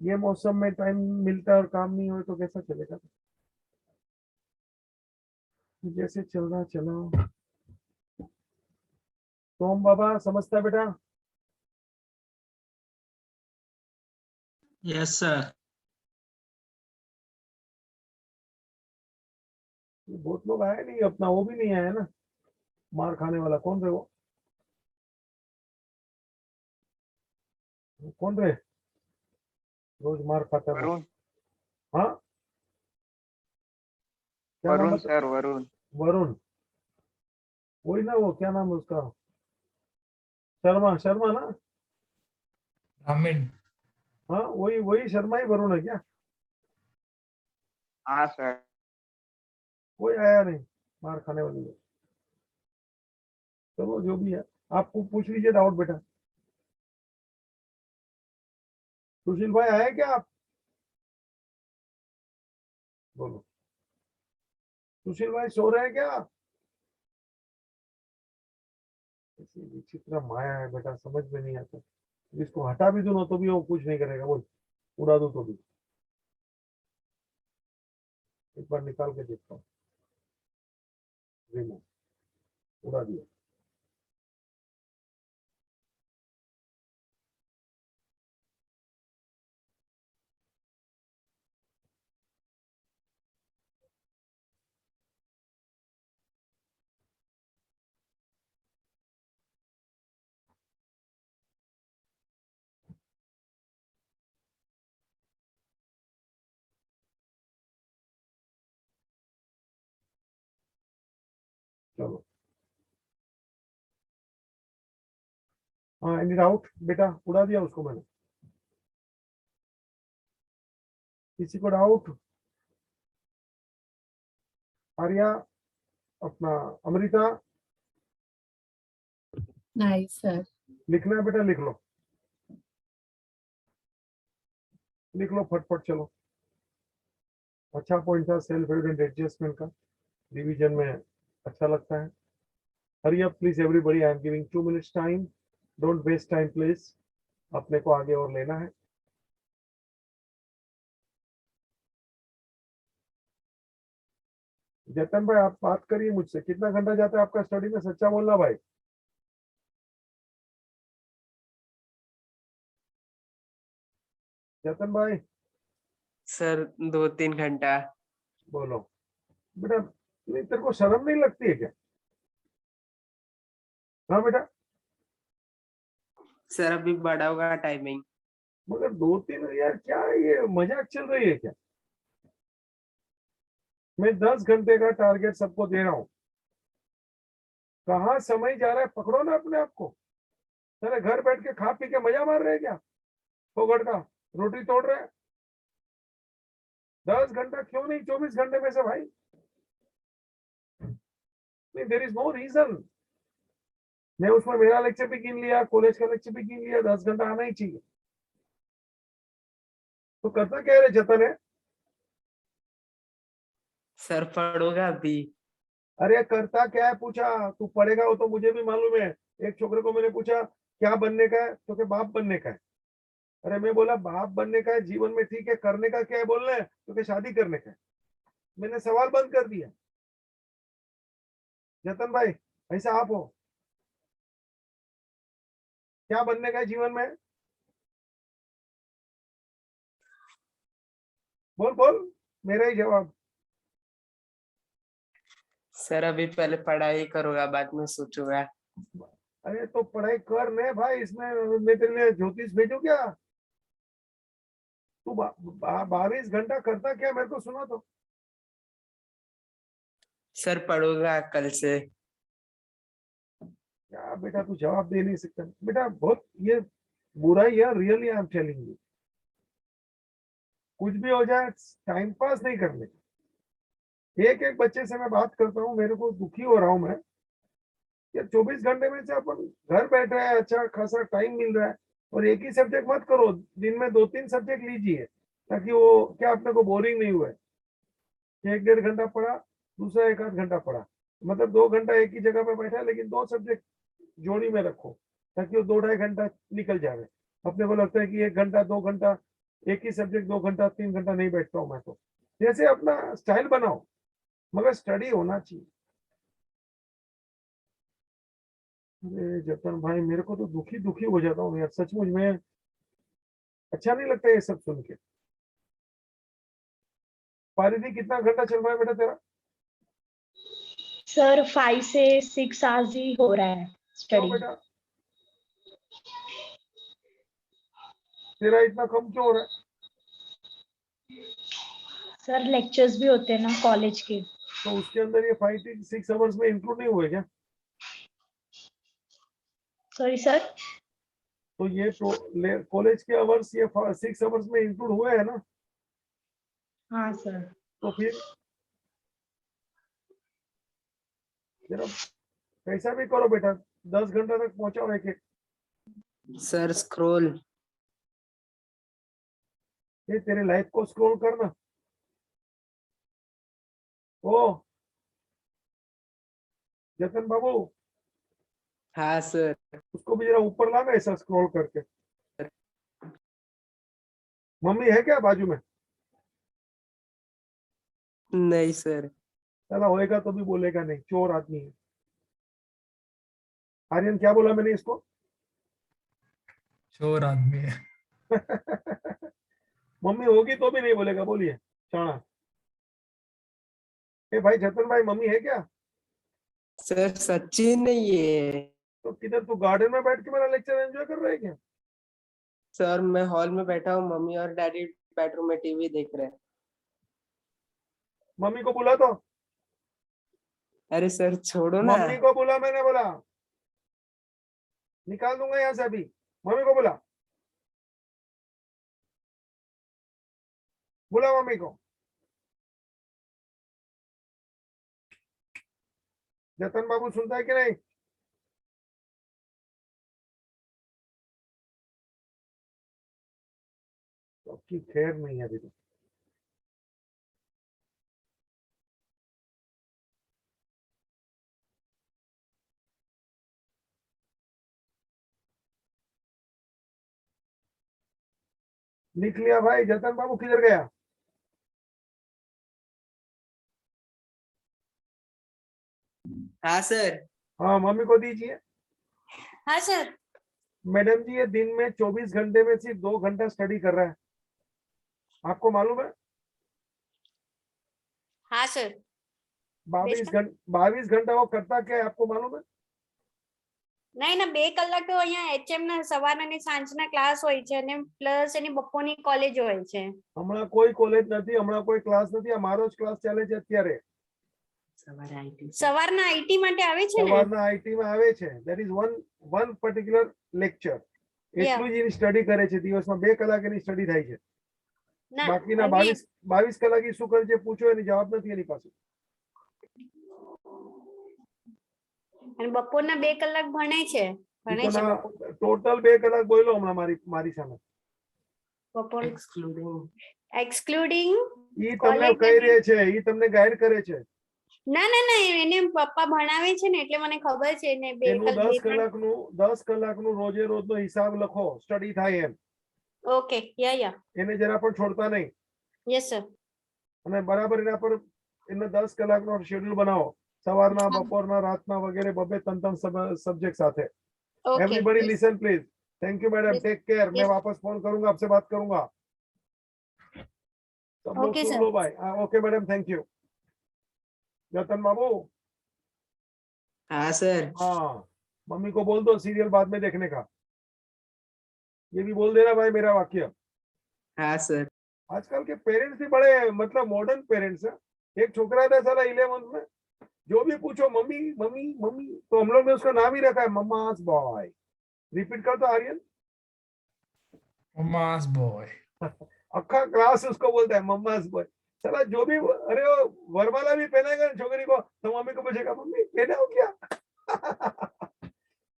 ये मौसम में टाइम मिलता है और काम नहीं हो तो कैसा चलेगा? जैसे चल रहा चलो। तो हम बाबा समझता है बेटा? Yes sir. ये बहुत लोग आए नहीं, अपना वो भी नहीं आया ना, मार खाने वाला। कौन थे वो कौन थे, रोज मार खाता है वो? वरुण हाँ, क्या नाम वरुण बता? सर वरुण। वरुण, वही ना, वो क्या नाम है उसका, शर्मा, शर्मा ना? ब्राह्मण। हाँ, वही वही शर्मा ही वरुण है क्या? हाँ सर। कोई आया नहीं मार खाने वाले लोग। चलो जो भी है, आपको पूछ लीजिए डाउट बेटा। सुशील भाई आए क्या आप? बोलो, सुशील भाई सो रहे हैं क्या? ऐसी विचित्र माया है बेटा, समझ में नहीं आता। इसको हटा भी दो ना तो भी वो कुछ नहीं करेगा, बोल उड़ा दो तो भी। एक बार निकाल के देखता हूँ, रिमूव, उड़ा दिया। चलो, हाँ, एनी डाउट बेटा, उड़ा दिया उसको मैंने। किसी को डाउट? आर्या, अपना अमृता, Nice, sir. लिखना है बेटा, लिख लो, लिख लो फटफट। चलो, अच्छा पॉइंट था सेल्फ एविडेंट एडजस्टमेंट का, रिवीजन में अच्छा लगता है। Hurry up please everybody, I am giving 2 minutes time, don't waste time please, अपने को आगे और लेना है। जतन भाई आप बात करिए मुझसे, कितना घंटा जाता है आपका स्टडी में, सच्चा बोलना भाई। जतन भाई सर 2-3 घंटा। बोलो बेटा, नहीं तेरे को शर्म नहीं लगती है क्या? हाँ बेटा, सर अभी बड़ा होगा टाइमिंग। मगर 2-3 यार, क्या ये मजाक चल रही है क्या? मैं 10 घंटे का टारगेट सबको दे रहा हूँ, कहाँ समय जा रहा है, पकड़ो ना अपने आप को। तेरे घर बैठ के खा पी के मजा मार रहे हैं क्या, फोगट का रोटी तोड़ रहे हैं? 10 घंटा क्यों नहीं 24 घंटे में से भाई? नहीं, देर इज नो रीजन। मैं उसमें मेरा लेक्चर भी गिन लिया, कॉलेज का लेक्चर भी गिन लिया, 10 घंटा आना ही चाहिए। तो करता क्या है रे जतन है? सर पढ़ूंगा अभी। अरे करता क्या है पूछा, तू पढ़ेगा वो तो मुझे भी मालूम है। एक छोकरे को मैंने पूछा क्या बनने का है, तो क्या बाप बनने का है। अरे मैं बोला बाप बनने का है जीवन में, ठीक है, करने का क्या है बोलना है, तो क्या शादी करने का है। मैंने सवाल बंद कर दिया। जतन भाई ऐसा आप हो, क्या बनने का है जीवन में, बोल बोल, मेरा ही जवाब। सर अभी पहले पढ़ाई करूंगा, बाद में सोचूंगा। अरे तो पढ़ाई कर ले भाई, इसमें मैं तेरे लिए ज्योतिष भेजू क्या? तू 22 घंटा करता क्या, मेरे को सुना तो। सर पढ़ूंगा कल से। क्या बेटा तू जवाब दे नहीं सकता बेटा, बहुत ये बुराई है, really I am telling you. कुछ भी हो जाए, टाइम पास नहीं करने। एक एक बच्चे से मैं बात करता हूँ, मेरे को दुखी हो रहा हूँ मैं। ये 24 घंटे में से अपन घर बैठ रहे हैं, अच्छा खासा टाइम मिल रहा है, और एक ही सब्जेक्ट मत करो, दिन में 2-3 सब्जेक्ट लीजिए, ताकि वो क्या अपने को बोरिंग नहीं हुए। 1-1.5 घंटा पढ़ा, दूसरा 1-8 घंटा पढ़ा, मतलब 2 घंटा एक ही जगह पे बैठा, लेकिन 2 सब्जेक्ट जोड़ी में रखो, ताकि वो 2-2.5 घंटा निकल जाए। अपने को लगता है कि 1 घंटा 2 घंटा एक ही सब्जेक्ट, 2 घंटा 3 घंटा नहीं बैठता हूँ मैं तो। जैसे अपना स्टाइल बनाओ, मगर स्टडी होना चाहिए। अरे जतन भाई मेरे को तो दुखी दुखी हो जाता हूँ यार, सचमुच में अच्छा नहीं लगता ये सब सुन के। पारिदी कितना घंटा चल रहा है बेटा तेरा? सर 5 से 6 आवर्स ही हो रहा है क्यों स्टडी। बेटा, तेरा इतना कम क्यों हो रहा है? सर लेक्चर्स भी होते हैं ना कॉलेज के। तो उसके अंदर ये 5 से 6 आवर्स में इंक्लूड नहीं हुए क्या? Sorry sir. तो ये कॉलेज के आवर्स ये 6 आवर्स में इंक्लूड हुए हैं ना? हाँ सर। तो फिर जरा कैसा भी करो बेटा, 10 घंटा तक पहुंचाओ एक एक। Sir scroll. ये तेरे लाइफ को स्क्रॉल करना। ओ जतन बाबू, हाँ सर। उसको भी जरा ऊपर लाना ऐसा स्क्रॉल करके। मम्मी है क्या बाजू में? नहीं सर। चला होएगा तो भी बोलेगा नहीं, चोर आदमी है। आर्यन क्या बोला मैंने इसको? चोर आदमी है। मम्मी होगी तो भी नहीं बोलेगा, बोलिए चाणा। ए भाई जतन भाई, मम्मी है क्या? सर सच्ची नहीं है। तो किधर तू गार्डन में बैठ के मेरा लेक्चर एंजॉय कर रहा है क्या? सर मैं हॉल में बैठा हूँ, मम्मी और डैडी बेडरूम में टीवी देख रहे हैं। मम्मी को बुला तो। अरे सर छोड़ो ना। मम्मी को बुला, मैंने बोला निकाल दूंगा यहाँ से अभी। मम्मी को बुला, बुला मम्मी को। जतन बाबू सुनता है कि नहीं? सबकी खैर नहीं है अभी तो। लिख लिया भाई? जतन बाबू किधर गया? हाँ सर। हाँ मम्मी को दीजिए। हाँ सर। मैडम जी ये दिन में 24 घंटे में सिर्फ 2 घंटा स्टडी कर रहा है, आपको मालूम है? हाँ सर। 22 घंटा वो करता क्या है आपको मालूम है? નહીં ના 2 કલાક તો અહીંયા એચએમ ના સવારના ને સાંજના ક્લાસ હોય છે અને પ્લસ એની બપોરની કોલેજ હોય છે. હમણાં કોઈ કોલેજ નથી, હમણાં કોઈ ક્લાસ નથી, આ મારો જ ક્લાસ ચાલે છે અત્યારે. સવારના આઈટી માટે આવે છે ને. સવારના આઈટી માં આવે છે. That is one particular lecture. એટલું જ એની સ્ટડી કરે છે, દિવસમાં 2 કલાક એની સ્ટડી થાય છે. ના બાકીના અને 22 કલાક એ શું કરે છે પૂછો, એની જવાબ નથી એની પાસે. બપોરના 2 કલાક ભણે છે. ભણે છે ટોટલ 2 કલાક બોલ્યો હમણાં મારી સામે. બપોર એક્સક્લુડિંગ ઈ તમને કહી રહે છે, ઈ તમને ગાઈડ કરે છે. ના ના ના એને પપ્પા ભણાવે છે ને એટલે મને ખબર છે ને 2 એનું 10 કલાકનું રોજે રોજનો હિસાબ લખો, સ્ટડી થાય એમ. ઓકે યા એને જરા પણ છોડતા નહીં. Yes sir. અને બરાબર એના પર એને 10 કલાકનો શેડ્યુલ બનાવો, સવારના બપોરના રાતના વગેરે 2-3 સબ્જેક્ટ સાથે. Everybody listen please. Thank you madam, take care. मैं वापस फोन करूंगा, आपसे बात करूंगा. सब लोग सुन लो भाई. Okay madam, thank you. जतन बाबू. हाँ सर. हाँ मम्मी को बोल दो सीरियल बाद में देखने का. ये भी बोल देना भाई मेरा वाक्य. हाँ सर. आजकल के पेरेंट्स भी बड़े मतलब मॉडर्न पेरेंट्स है. एक छोकरा था साला 11th में, जो भी पूछो मम्मी मम्मी मम्मी, तो हम लोग ने उसका नाम ही रखा है मम्मास बॉय. रिपीट कर दो आर्यन. Mama's boy. अक्खा क्लास उसको बोलता है मम्मास बॉय. चला जो भी, अरे वो वरमाला भी पहनेगा छोकरी को तो मम्मी को पूछेगा मम्मी पहना हो क्या.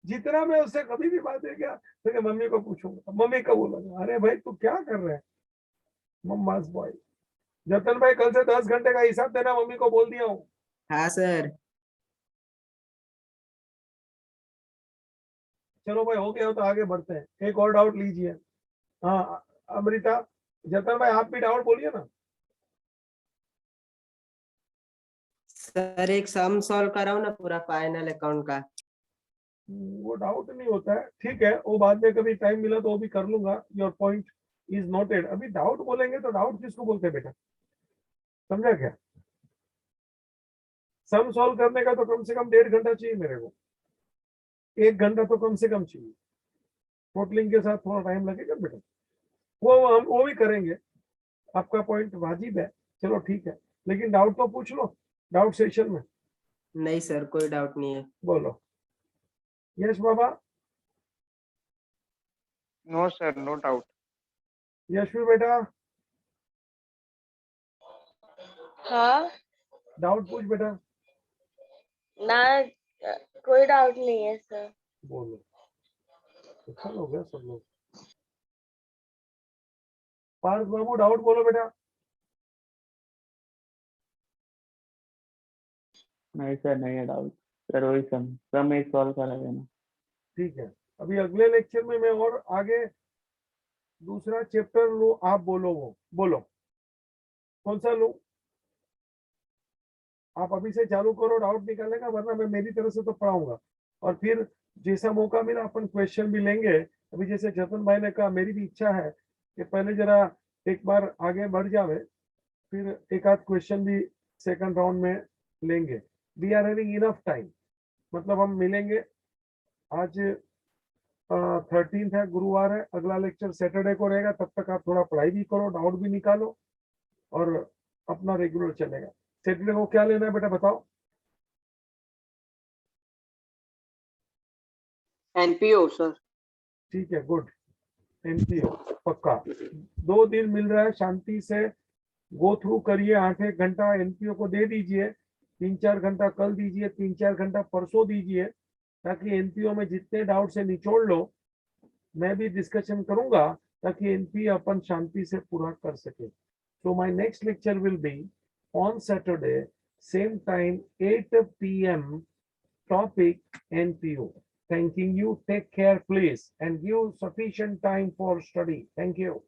जितना मैं उससे कभी भी बात है क्या तो मम्मी को पूछूंगा, मम्मी को बोलूंगा अरे भाई तू क्या कर रहे है मम्मास बॉय. जतन भाई कल से 10 घंटे का हिसाब देना, मम्मी को बोल दिया हूँ. हाँ सर. चलो भाई हो गया हो तो आगे बढ़ते हैं. एक और डाउट लीजिए. हाँ अमृता, जतन भाई आप भी डाउट बोलिए ना. सर एक सम सॉल्व कराओ ना पूरा फाइनल अकाउंट का. वो डाउट नहीं होता है, ठीक है, वो बाद में कभी टाइम मिला तो वो भी कर लूंगा. Your point is noted. अभी डाउट बोलेंगे तो डाउट किसको बोलते हैं बेटा, समझा क्या? सम सॉल्व करने का तो कम से कम 1.5 घंटा चाहिए मेरे को, 1 घंटा तो कम से कम चाहिए। टोटलिंग के साथ थोड़ा टाइम लगेगा बेटा, वो भी करेंगे, आपका पॉइंट वाजिब है, चलो ठीक है। लेकिन डाउट तो पूछ लो डाउट सेशन में। नहीं सर, कोई डाउट नहीं है। बोलो यश बाबा। No sir, no doubt. Yashvi बेटा हाँ डाउट पूछ बेटा। ना, कोई डाउट नहीं है सर। बोलो, अच्छा हो गया सब लोग। पार्थ बाबू डाउट बोलो बेटा। नहीं सर, नहीं है डाउट सर, वही सम एक सॉल्व करा देना। ठीक है, अभी अगले लेक्चर में मैं और आगे दूसरा चैप्टर लूं, आप बोलो, वो बोलो कौन सा लूं। आप अभी से चालू करो डाउट निकालने का, वरना मैं मेरी तरफ से तो पढ़ाऊंगा और फिर जैसा मौका मिला अपन क्वेश्चन भी लेंगे। अभी जैसे जतन भाई ने कहा, मेरी भी इच्छा है कि पहले जरा एक बार आगे बढ़ जावे, फिर एक आध क्वेश्चन भी सेकंड राउंड में लेंगे। We are having enough time, मतलब हम मिलेंगे। आज 13 है, गुरुवार है, अगला लेक्चर सैटरडे को रहेगा। तब तक आप थोड़ा पढ़ाई भी करो, डाउट भी निकालो और अपना रेगुलर चलेगा। सैटरडे को क्या लेना है बेटा बताओ। NPO sir. ठीक है, गुड, एनपीओ पक्का। 2 दिन मिल रहा है, शांति से गो थ्रू करिए। 8-1 घंटा एनपीओ को दे दीजिए, 3-4 घंटा कल दीजिए, 3-4 घंटा परसों दीजिए, ताकि एनपीओ में जितने डाउट से निचोड़ लो। मैं भी डिस्कशन करूंगा ताकि एनपीओ अपन शांति से पूरा कर सके। So my next lecture will be on Saturday, same time 8 p.m. Topic NPO. Thanking you. Take care, please, and give sufficient time for study. Thank you.